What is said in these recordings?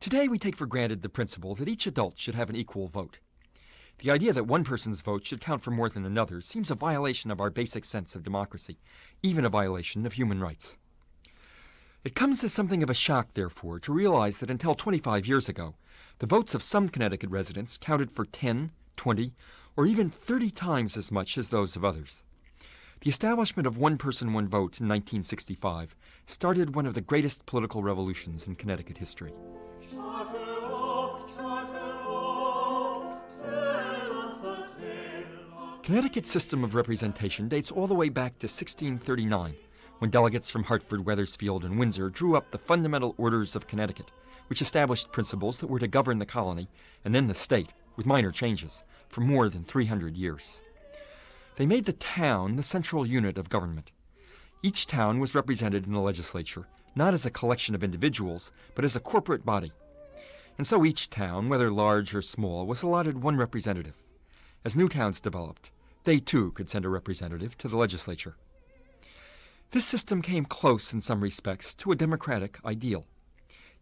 Today we take for granted the principle that each adult should have an equal vote. The idea that one person's vote should count for more than another's seems a violation of our basic sense of democracy, even a violation of human rights. It comes as something of a shock, therefore, to realize that until 25 years ago, the votes of some Connecticut residents counted for 10, 20, or even 30 times as much as those of others. The establishment of one person, one vote in 1965 started one of the greatest political revolutions in Connecticut history. Connecticut's system of representation dates all the way back to 1639, when delegates from Hartford, Wethersfield, and Windsor drew up the Fundamental Orders of Connecticut, which established principles that were to govern the colony and then the state, with minor changes, for more than 300 years. They made the town the central unit of government. Each town was represented in the legislature, not as a collection of individuals, but as a corporate body. And so each town, whether large or small, was allotted one representative. As new towns developed, they too could send a representative to the legislature. This system came close in some respects to a democratic ideal.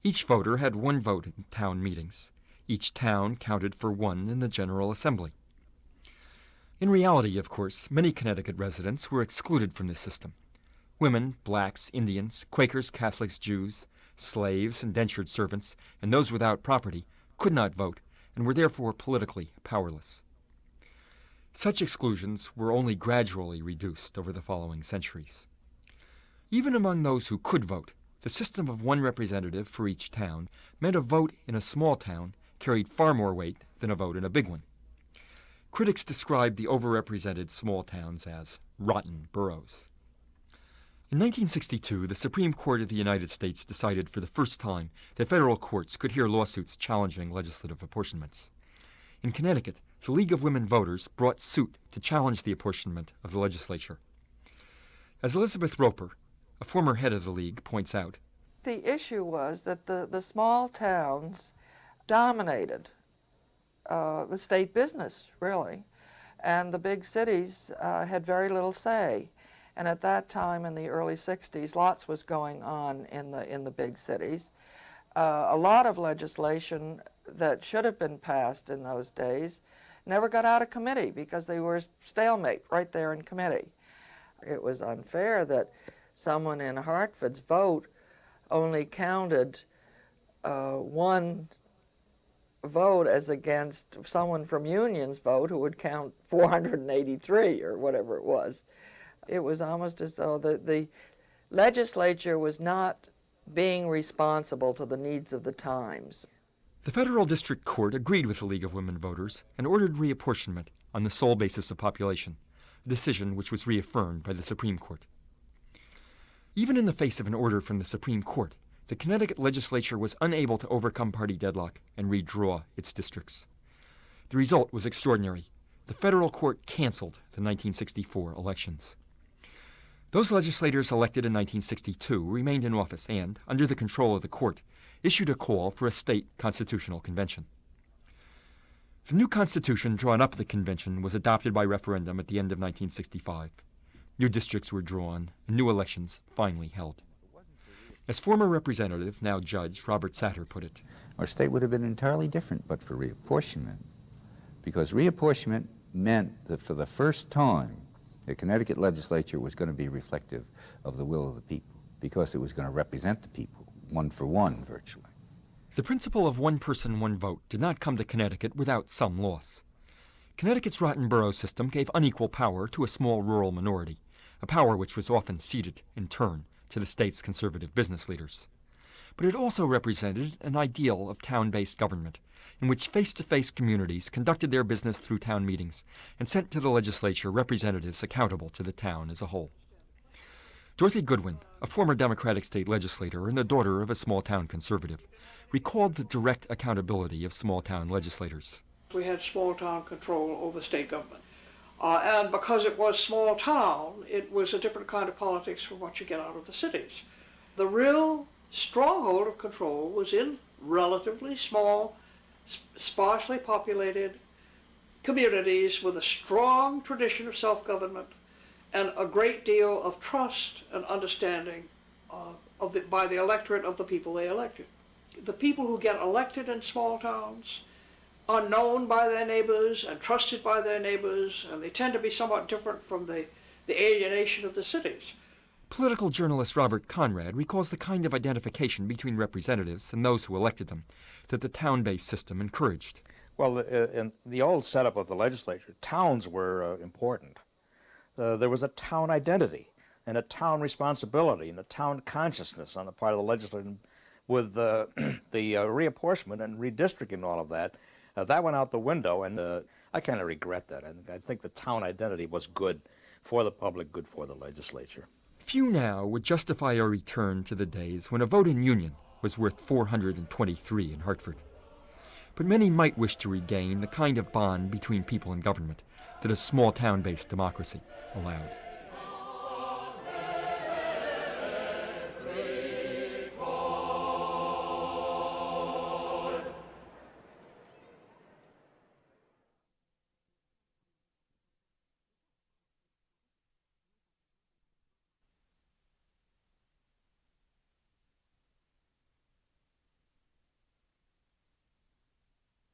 Each voter had one vote in town meetings. Each town counted for one in the General Assembly. In reality, of course, many Connecticut residents were excluded from this system. Women, blacks, Indians, Quakers, Catholics, Jews, slaves, indentured servants, and those without property could not vote and were therefore politically powerless. Such exclusions were only gradually reduced over the following centuries. Even among those who could vote, the system of one representative for each town meant a vote in a small town carried far more weight than a vote in a big one. Critics described the overrepresented small towns as rotten boroughs. In 1962, the Supreme Court of the United States decided for the first time that federal courts could hear lawsuits challenging legislative apportionments. In Connecticut, the League of Women Voters brought suit to challenge the apportionment of the legislature. As Elizabeth Roper, a former head of the League, points out, the issue was that the small towns dominated the state business, really, and the big cities had very little say. And at that time, in the early 60s, lots was going on in the big cities. A lot of legislation that should have been passed in those days never got out of committee because they were stalemate right there in committee. It was unfair that someone in Hartford's vote only counted one vote as against someone from Union's vote who would count 483 or whatever it was. It was almost as though the legislature was not being responsible to the needs of the times. The Federal District Court agreed with the League of Women Voters and ordered reapportionment on the sole basis of population, a decision which was reaffirmed by the Supreme Court. Even in the face of an order from the Supreme Court, the Connecticut legislature was unable to overcome party deadlock and redraw its districts. The result was extraordinary. The federal court canceled the 1964 elections. Those legislators elected in 1962 remained in office and, under the control of the court, issued a call for a state constitutional convention. The new constitution drawn up at the convention was adopted by referendum at the end of 1965. New districts were drawn, and new elections finally held. As former Representative, now Judge, Robert Satter put it, our state would have been entirely different but for reapportionment, because reapportionment meant that for the first time, the Connecticut legislature was going to be reflective of the will of the people, because it was going to represent the people, one for one, virtually. The principle of one person, one vote did not come to Connecticut without some loss. Connecticut's rotten borough system gave unequal power to a small rural minority, a power which was often ceded, in turn, to the state's conservative business leaders. But it also represented an ideal of town-based government, in which face-to-face communities conducted their business through town meetings and sent to the legislature representatives accountable to the town as a whole. Dorothy Goodwin, a former Democratic state legislator and the daughter of a small-town conservative, recalled the direct accountability of small-town legislators. We had small-town control over state government. And because it was small town, it was a different kind of politics from what you get out of the cities. The real stronghold of control was in relatively small, sparsely populated communities with a strong tradition of self-government and a great deal of trust and understanding by the electorate of the people they elected. The people who get elected in small towns are known by their neighbors and trusted by their neighbors, and they tend to be somewhat different from the alienation of the cities. Political journalist Robert Conrad recalls the kind of identification between representatives and those who elected them that the town-based system encouraged. Well, in the old setup of the legislature, towns were important. There was a town identity and a town responsibility and a town consciousness on the part of the legislature. With the reapportionment and redistricting and all of that, that went out the window, and I kind of regret that. I think the town identity was good for the public, good for the legislature. Few now would justify a return to the days when a vote in Union was worth 423 in Hartford. But many might wish to regain the kind of bond between people and government that a small town-based democracy allowed.